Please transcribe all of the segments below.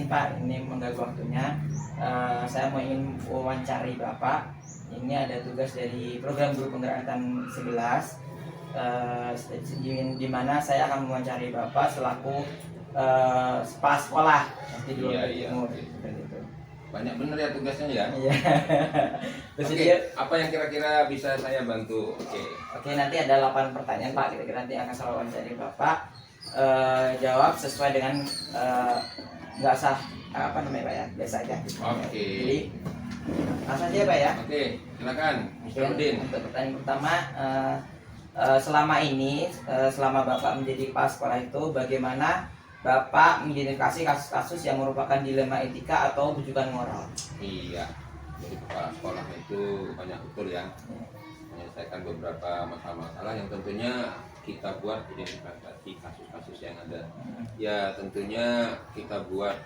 izin Pak, ini mengganggu waktunya. Saya mau ingin wawancari Bapak. Ini ada tugas dari program guru penggerakkan 11, di mana saya akan mewawancari Bapak selaku kepala sekolah di Luar Timur. Seperti itu. Banyak bener ya tugasnya ya. Iya. Oke, apa yang kira-kira bisa saya bantu? Oke, nanti ada 8 pertanyaan Pak. Kira-kira nanti akan saya wawancari Bapak. Jawab sesuai dengan nggak usah apa namanya Pak ya, biasa aja. Oke. Jadi langsung aja Pak ya. Oke, silakan, Mr. Udin. Untuk pertanyaan pertama, selama ini, selama Bapak menjadi kepala sekolah itu, bagaimana Bapak mengidentifikasi kasus-kasus yang merupakan dilema etika atau rujukan moral? Iya, jadi kepala sekolah itu banyak betul ya, menyelesaikan beberapa masalah-masalah yang tentunya kita buat identifikasi kasus-kasus yang ada. Ya tentunya kita buat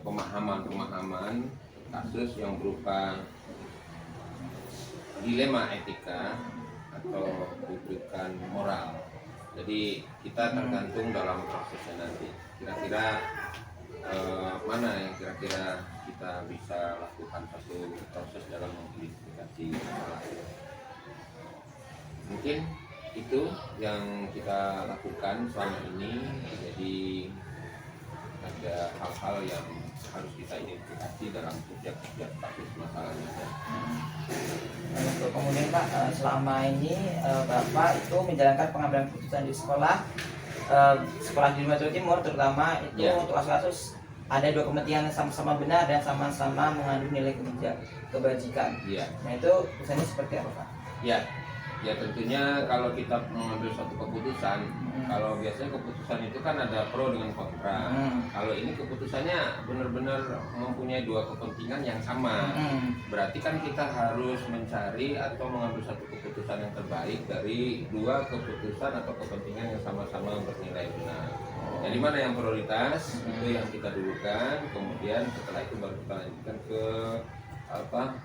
pemahaman-pemahaman kasus yang berupa dilema etika atau rujukan moral. Jadi kita tergantung dalam prosesnya nanti. Kira-kira mana yang kira-kira kita bisa lakukan satu proses dalam mengidentifikasi masalah. Mungkin itu yang kita lakukan selama ini. Jadi ada hal-hal yang harus kita identifikasi dalam setiap kasus masalahnya. Kemudian Pak, selama ini Bapak itu menjalankan pengambilan keputusan di sekolah di Luar Timur, terutama itu untuk kasus-kasus ada dua kepentingan sama-sama benar dan sama-sama mengandung nilai kebajikan. Nah itu keputusannya seperti apa Pak? Ya tentunya kalau kita mengambil suatu keputusan, kalau biasanya keputusan itu kan ada pro dengan kontra. Kalau ini keputusannya benar-benar mempunyai dua kepentingan yang sama, berarti kan kita harus mencari atau mengambil satu keputusan yang terbaik dari dua keputusan atau kepentingan yang sama-sama bernilai benar. Jadi mana yang prioritas itu yang kita dulukan, kemudian setelah itu baru kita lanjutkan ke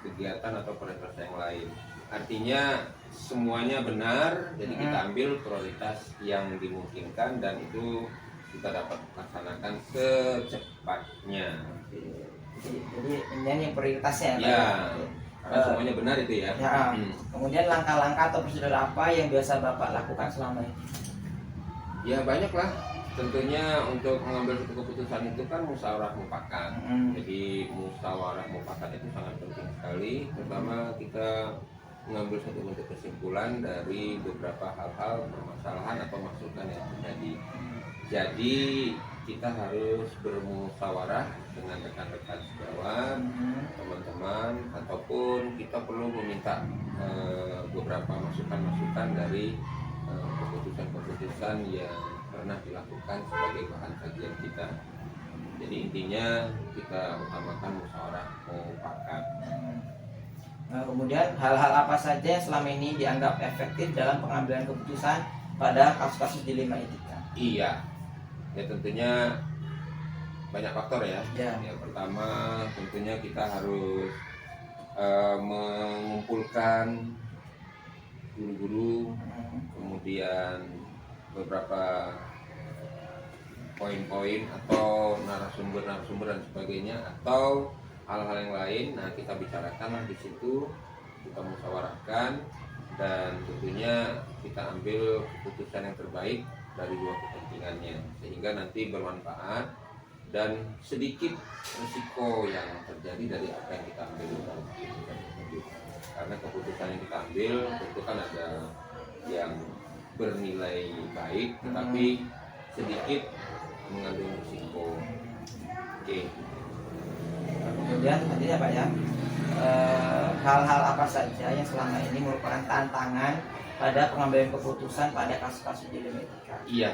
kegiatan atau prioritas yang lain. Artinya semuanya benar, jadi kita ambil prioritas yang dimungkinkan dan itu kita dapat laksanakan secepatnya. Jadi ini yang prioritasnya ya, karena semuanya benar itu ya. Kemudian langkah-langkah atau prosedur apa yang biasa Bapak lakukan selama ini? Ya banyak lah. Tentunya untuk mengambil satu keputusan itu kan musyawarah mufakat. Jadi musyawarah mufakat itu sangat penting sekali. Pertama kita mengambil satu bentuk kesimpulan dari beberapa hal-hal permasalahan atau masukan yang terjadi. Jadi kita harus bermusyawarah dengan rekan-rekan sejawat, teman-teman, ataupun kita perlu meminta beberapa masukan-masukan dari keputusan-keputusan yang pernah dilakukan sebagai bahan kajian kita. Jadi intinya kita utamakan musyawarah mufakat. Kemudian hal-hal apa saja yang selama ini dianggap efektif dalam pengambilan keputusan pada kasus-kasus dilema etika? Iya, ya tentunya banyak faktor ya. Yang pertama tentunya kita harus mengumpulkan guru-guru, kemudian beberapa poin-poin atau narasumber dan sebagainya atau hal-hal yang lain. Nah kita bicarakan di situ, kita musyawarahkan dan tentunya kita ambil keputusan yang terbaik dari dua kepentingannya sehingga nanti bermanfaat dan sedikit risiko yang terjadi dari apa yang kita ambil dalam keputusan tersebut. Karena keputusan yang kita ambil tentu kan ada yang bernilai baik tetapi sedikit mengandung risiko. Kemudian tadi ya Pak ya, hal-hal apa saja yang selama ini merupakan tantangan pada pengambilan keputusan pada kasus-kasus dilema etika? Iya,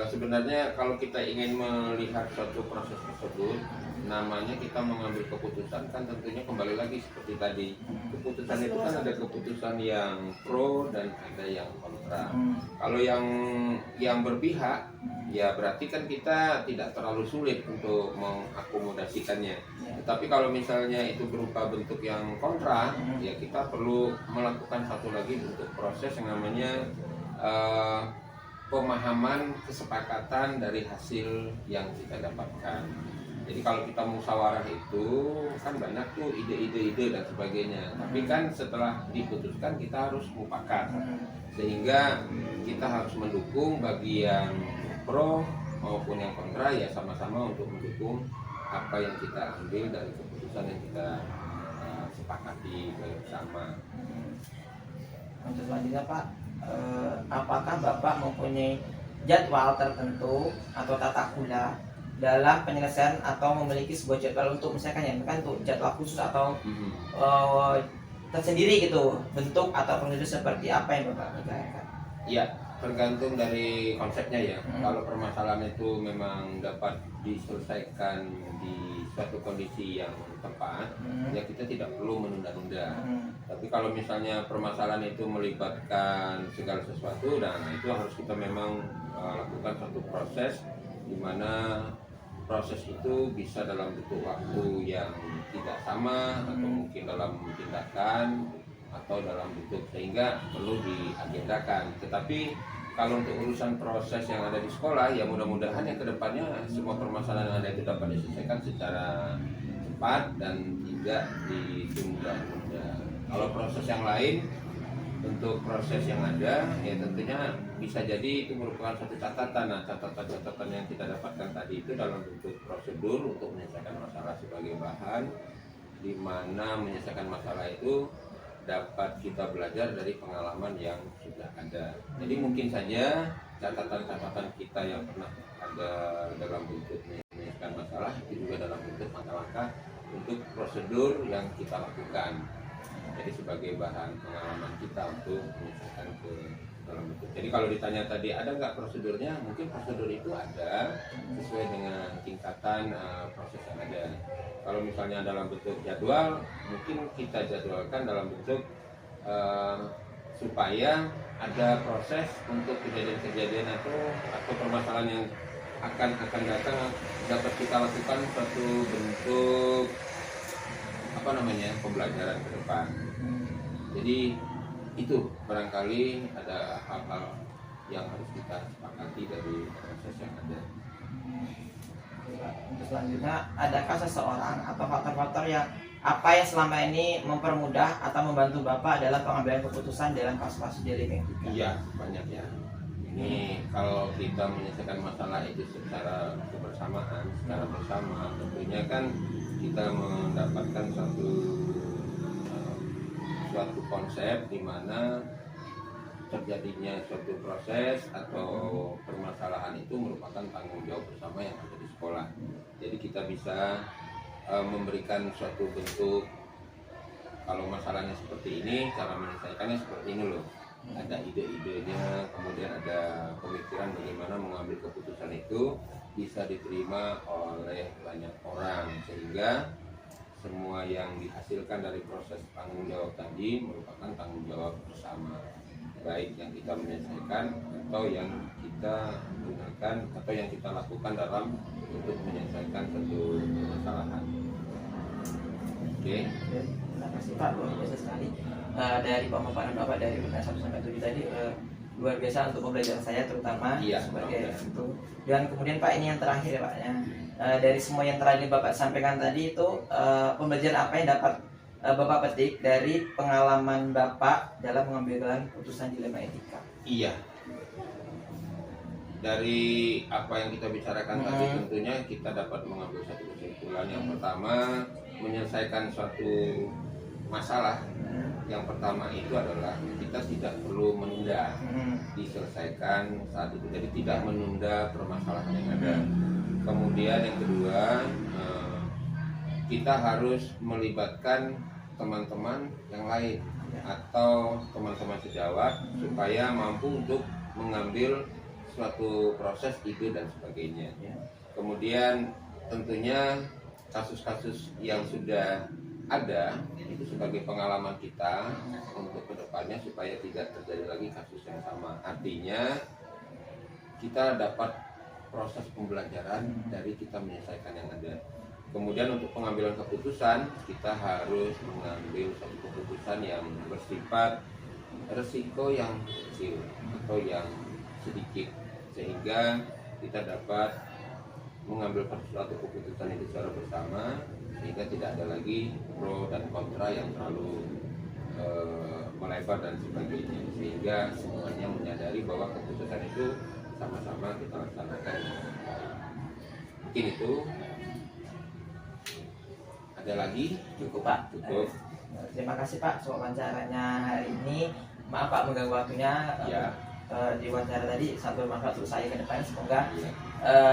sebenarnya kalau kita ingin melihat suatu proses tersebut, namanya kita mengambil keputusan kan tentunya kembali lagi seperti tadi. Keputusan itu kan ada keputusan yang pro dan ada yang kontra. Kalau yang berpihak, ya berarti kan kita tidak terlalu sulit untuk mengakomodasikannya. Tetapi kalau misalnya itu berupa bentuk yang kontra, ya kita perlu melakukan satu lagi bentuk proses yang namanya pemahaman kesepakatan dari hasil yang kita dapatkan. Jadi kalau kita musyawarah itu kan banyak tuh ide-ide dan sebagainya. Tapi kan setelah diputuskan kita harus mufakat. Sehingga kita harus mendukung bagi yang pro maupun yang kontra, ya sama-sama untuk mendukung apa yang kita ambil dari keputusan yang kita sepakati bersama. Untuk selanjutnya Pak, apakah Bapak mempunyai jadwal tertentu atau tata guna dalam penyelesaian atau memiliki sebuah jadwal untuk misalkan ya kan tuh jadwal khusus atau tersendiri gitu, bentuk atau prosedur seperti apa yang Bapak kerjakan? Iya, tergantung dari konsepnya ya. Kalau permasalahan itu memang dapat diselesaikan di suatu kondisi yang tepat, ya kita tidak perlu menunda-nunda. Tapi kalau misalnya permasalahan itu melibatkan segala sesuatu, dan itu harus kita memang lakukan satu proses di mana proses itu bisa dalam bentuk waktu yang tidak sama, atau mungkin dalam tindakan atau dalam bentuk, sehingga perlu diagendakan. Tetapi kalau untuk urusan proses yang ada di sekolah, ya mudah-mudahan yang kedepannya semua permasalahan yang ada itu dapat diselesaikan secara cepat dan tidak ditunda-tunda. Kalau proses yang lain, untuk proses yang ada, ya tentunya bisa jadi itu merupakan satu catatan. Nah, catatan-catatan yang kita dapatkan tadi itu dalam bentuk prosedur untuk menyelesaikan masalah sebagai bahan, di mana menyelesaikan masalah itu dapat kita belajar dari pengalaman yang sudah ada. Jadi mungkin saja catatan-catatan kita yang pernah ada dalam bentuk menyelesaikan masalah itu juga dalam bentuk langkah-langkah untuk prosedur yang kita lakukan. Jadi sebagai bahan pengalaman kita untuk menyelesaikan ke dalam bentuk. Jadi kalau ditanya tadi ada nggak prosedurnya, mungkin prosedur itu ada sesuai dengan tingkatan proses yang ada. Kalau misalnya dalam bentuk jadwal, mungkin kita jadwalkan dalam bentuk supaya ada proses untuk kejadian-kejadian atau permasalahan yang akan datang dapat kita lakukan suatu bentuk pembelajaran ke depan. Jadi itu barangkali ada hal-hal yang harus kita sepakati dari proses yang ada. Untuk selanjutnya, adakah seseorang atau faktor-faktor yang selama ini mempermudah atau membantu Bapak dalam pengambilan keputusan dalam kasus-kasus di etika? Iya, banyak ya. Ini kalau kita menyelesaikan masalah itu secara kebersamaan, secara bersama, tentunya kan kita mendapatkan suatu konsep di mana terjadinya suatu proses atau permasalahan itu merupakan tanggung jawab bersama yang ada di sekolah. Jadi kita bisa memberikan suatu bentuk, kalau masalahnya seperti ini, cara menyelesaikannya seperti ini loh. Ada ide-idenya, kemudian ada pemikiran bagaimana mengambil keputusan itu bisa diterima oleh banyak orang, sehingga semua yang dihasilkan dari proses tanggung jawab tadi merupakan tanggung jawab bersama, baik yang kita menyelesaikan atau yang kita gunakan atau yang kita lakukan dalam untuk menyelesaikan satu permasalahan. Oke. Terima kasih Pak, luar biasa sekali. Dari pemaparan Bapak dari urutan 1 sampai 7 tadi luar biasa untuk pembelajaran saya terutama sebagai itu. Dan kemudian Pak, ini yang terakhir ya Pak ya. Dari semua yang terakhir Bapak sampaikan tadi itu pembelajaran apa yang dapat Bapak petik dari pengalaman Bapak dalam mengambil keputusan dilema etika? Iya. Dari apa yang kita bicarakan tadi, tentunya kita dapat mengambil satu kesimpulan. Yang pertama, menyelesaikan suatu masalah. Yang pertama itu adalah kita tidak perlu menunda, diselesaikan saat itu. Jadi tidak menunda permasalahan yang ada. Kemudian yang kedua, kita harus melibatkan teman-teman yang lain atau teman-teman sejawat supaya mampu untuk mengambil suatu proses, ide dan sebagainya. Kemudian tentunya kasus-kasus yang sudah ada itu sebagai pengalaman kita untuk kedepannya supaya tidak terjadi lagi kasus yang sama. Artinya kita dapat proses pembelajaran dari kita menyelesaikan yang ada. Kemudian untuk pengambilan keputusan, kita harus mengambil satu keputusan yang bersifat resiko yang kecil atau yang sedikit, sehingga kita dapat mengambil suatu keputusan itu secara bersama, sehingga tidak ada lagi pro dan kontra yang terlalu melebar dan sebagainya, sehingga semuanya menyadari bahwa keputusan itu sama-sama kita laksanakan. Mungkin itu. Ada lagi? Cukup Pak. Cukup. Terima kasih Pak wawancaranya hari ini. Maaf Pak mengganggu waktunya. Ya. Di wawancara tadi satu bermanfaat untuk saya ke depan. Semoga Ya.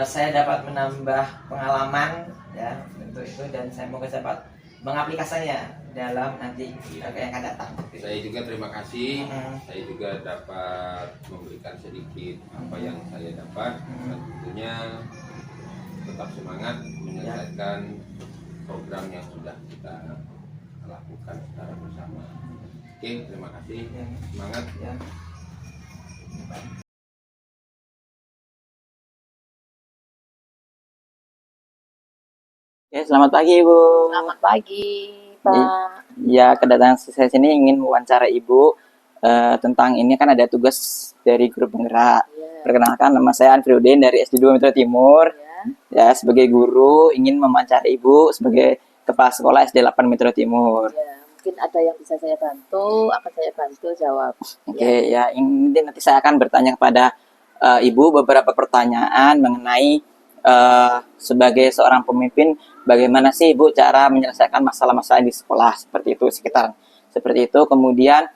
saya dapat menambah pengalaman ya untuk itu, dan saya semoga dapat mengaplikasikannya dalam nanti yang akan datang. Saya juga terima kasih. Saya juga dapat memberikan sedikit apa yang saya dapat. Dan tentunya tetap semangat menyelesaikan program yang sudah kita lakukan secara bersama. Oke, terima kasih. Semangat. Ya. Oke, selamat pagi Ibu. Selamat pagi, Pak. Ya, kedatangan saya sini ingin wawancara Ibu tentang ini, kan ada tugas dari grup penggerak. Ya. Perkenalkan, nama saya Anfriudin dari SD2 Metro Timur. Ya, sebagai guru ingin mewawancarai Ibu sebagai kepala sekolah SD 8 Metro Timur. Ya, mungkin ada yang bisa saya bantu, akan saya bantu jawab. Oke, ya ini nanti saya akan bertanya kepada Ibu beberapa pertanyaan mengenai sebagai seorang pemimpin, bagaimana sih Ibu cara menyelesaikan masalah-masalah di sekolah seperti itu, sekitar seperti itu. Kemudian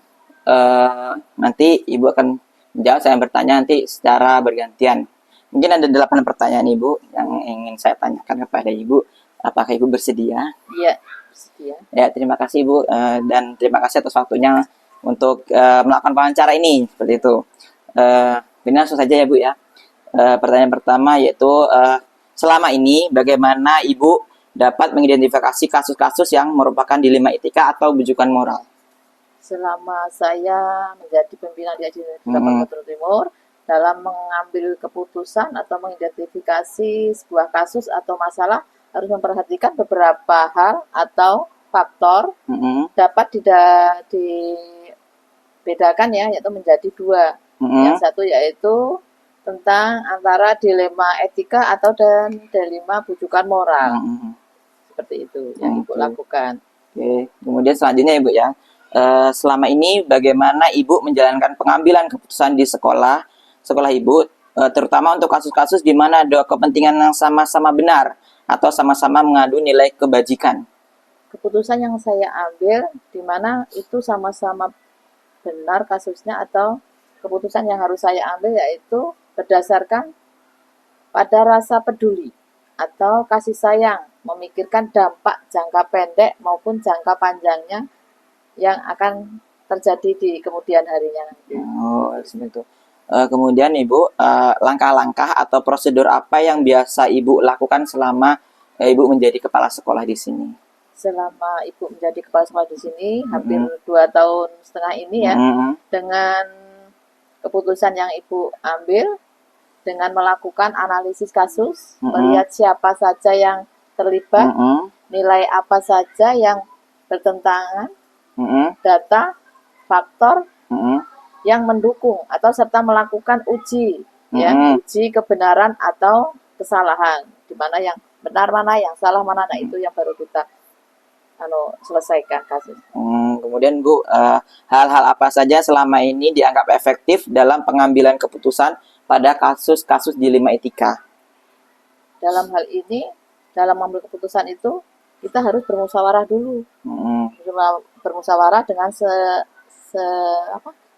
nanti Ibu akan menjawab, saya bertanya nanti secara bergantian. Mungkin ada 8 pertanyaan Ibu yang ingin saya tanyakan kepada Ibu. Apakah Ibu bersedia? Iya, bersedia. Ya, terima kasih Ibu, dan terima kasih atas waktunya untuk melakukan wawancara ini seperti itu. Ini langsung saja ya Bu ya. Pertanyaan pertama yaitu selama ini bagaimana Ibu dapat mengidentifikasi kasus-kasus yang merupakan dilema etika atau bujukan moral? Selama saya menjadi pimpinan di SD 8 Metro Timur, dalam mengambil keputusan atau mengidentifikasi sebuah kasus atau masalah harus memperhatikan beberapa hal atau faktor dapat dibedakan ya, yaitu menjadi dua. Yang satu yaitu tentang antara dilema etika atau dan dilema bujukan moral. Seperti itu yang Ibu lakukan. Oke. Kemudian selanjutnya Ibu ya, selama ini bagaimana Ibu menjalankan pengambilan keputusan di sekolah Ibu, terutama untuk kasus-kasus di mana ada kepentingan yang sama-sama benar atau sama-sama mengadu nilai kebajikan? Keputusan yang saya ambil di mana itu sama-sama benar kasusnya, atau keputusan yang harus saya ambil yaitu berdasarkan pada rasa peduli atau kasih sayang, memikirkan dampak jangka pendek maupun jangka panjangnya yang akan terjadi di kemudian harinya nanti. Oh, seperti itu. Kemudian Ibu, langkah-langkah atau prosedur apa yang biasa Ibu lakukan selama Ibu menjadi kepala sekolah di sini? Selama Ibu menjadi kepala sekolah di sini hampir 2,5 tahun ini ya, dengan keputusan yang Ibu ambil, dengan melakukan analisis kasus, melihat siapa saja yang terlibat, nilai apa saja yang bertentangan, data, faktor yang mendukung, atau serta melakukan uji, ya, uji kebenaran atau kesalahan, di mana yang benar mana, yang salah mana. Nah, itu yang baru kita selesaikan kasus. Kemudian Bu, hal-hal apa saja selama ini dianggap efektif dalam pengambilan keputusan pada kasus-kasus dilema etika? Dalam hal ini, dalam mengambil keputusan itu kita harus bermusyawarah dulu, bermusyawarah dengan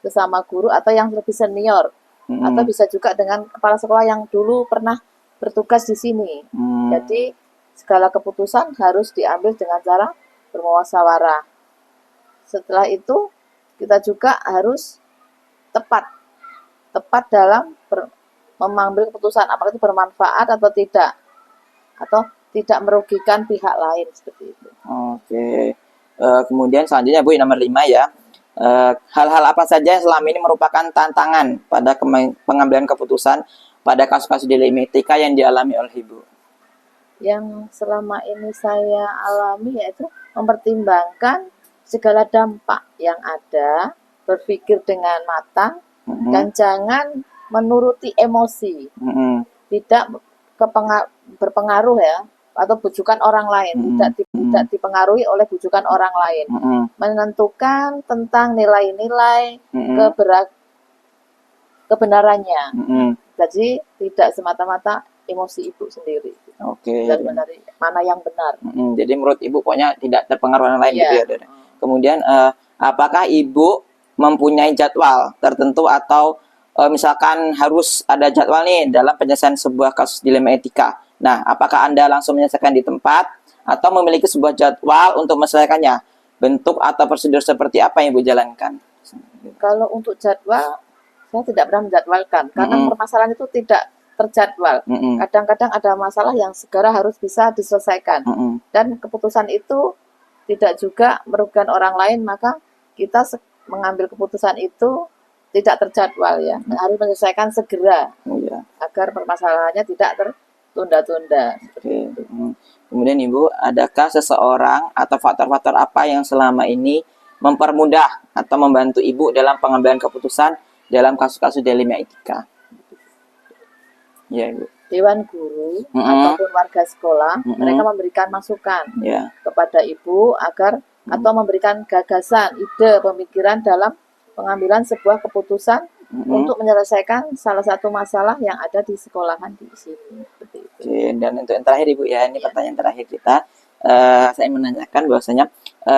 sesama guru atau yang lebih senior, atau bisa juga dengan kepala sekolah yang dulu pernah bertugas di sini. Jadi segala keputusan harus diambil dengan cara bermusyawarah. Setelah itu kita juga harus tepat dalam mengambil keputusan, apakah itu bermanfaat atau tidak, atau tidak merugikan pihak lain, seperti itu. Oke. Kemudian selanjutnya Bu, nomor 5 ya. Hal-hal apa saja yang selama ini merupakan tantangan pada pengambilan keputusan pada kasus-kasus dilema etika yang dialami oleh Ibu? Yang selama ini saya alami yaitu mempertimbangkan segala dampak yang ada, berpikir dengan matang, dan jangan menuruti emosi, tidak berpengaruh ya, atau bujukan orang lain, tidak dipengaruhi oleh bujukan orang lain, menentukan tentang nilai-nilai kebenarannya. Jadi tidak semata-mata emosi ibu sendiri. Oke. Dan mana yang benar. Jadi menurut ibu pokoknya tidak terpengaruh orang lain gitu ya. Kemudian apakah ibu mempunyai jadwal tertentu atau misalkan harus ada jadwal nih dalam penyelesaian sebuah kasus dilema etika. Nah, apakah Anda langsung menyelesaikan di tempat atau memiliki sebuah jadwal untuk menyelesaikannya? Bentuk atau prosedur seperti apa yang ibu jalankan? Kalau untuk jadwal, saya tidak pernah menjadwalkan karena permasalahan itu tidak terjadwal. Kadang-kadang ada masalah yang segera harus bisa diselesaikan. Dan keputusan itu tidak juga merugikan orang lain, maka kita mengambil keputusan itu tidak terjadwal ya. Harus menyelesaikan segera agar permasalahannya tidak tertunda-tunda. Kemudian Ibu, adakah seseorang atau faktor-faktor apa yang selama ini mempermudah atau membantu Ibu dalam pengambilan keputusan dalam kasus-kasus dilema etika? Ya, Ibu. Dewan guru ataupun warga sekolah, mereka memberikan masukan kepada ibu agar atau memberikan gagasan, ide, pemikiran dalam pengambilan sebuah keputusan untuk menyelesaikan salah satu masalah yang ada di sekolahan di sini. Seperti itu. Oke, dan untuk yang terakhir Ibu ya, ini pertanyaan terakhir kita. Saya menanyakan bahwasanya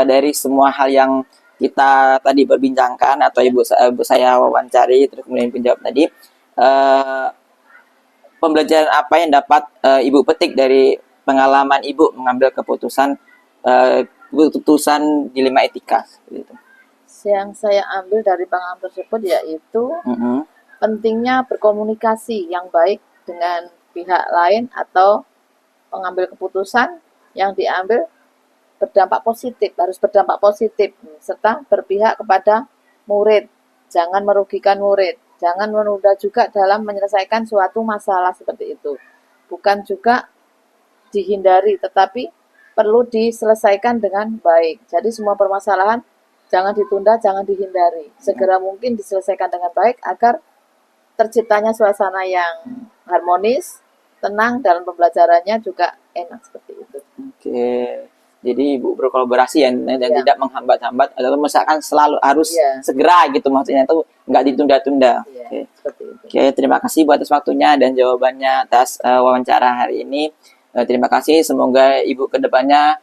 dari semua hal yang kita tadi berbincangkan atau ibu saya wawancari terus kemudian menjawab tadi, pembelajaran apa yang dapat Ibu petik dari pengalaman Ibu mengambil keputusan dilema etika? Gitu. Yang saya ambil dari pengalaman tersebut yaitu pentingnya berkomunikasi yang baik dengan pihak lain atau pengambil keputusan yang diambil berdampak positif, harus berdampak positif, serta berpihak kepada murid, jangan merugikan murid. Jangan menunda juga dalam menyelesaikan suatu masalah seperti itu. Bukan juga dihindari, tetapi perlu diselesaikan dengan baik. Jadi semua permasalahan jangan ditunda, jangan dihindari. Segera mungkin diselesaikan dengan baik agar terciptanya suasana yang harmonis, tenang dalam pembelajarannya juga enak seperti itu. Oke. Jadi Ibu berkolaborasi dan tidak menghambat-hambat atau misalkan selalu harus segera gitu, maksudnya itu nggak ditunda-tunda. Oke, terima kasih buat atas waktunya dan jawabannya atas wawancara hari ini. Terima kasih, semoga Ibu kedepannya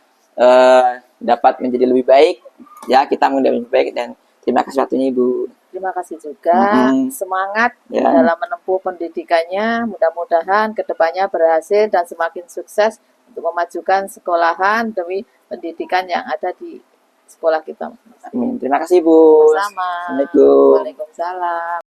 dapat menjadi lebih baik. Ya, kita menjadi lebih baik dan terima kasih waktunya Ibu. Terima kasih juga, semangat dalam menempuh pendidikannya, mudah-mudahan kedepannya berhasil dan semakin sukses untuk memajukan sekolahan demi pendidikan yang ada di sekolah kita. Amin. Terima kasih, Bu. Sama. Assalamualaikum. Waalaikumsalam.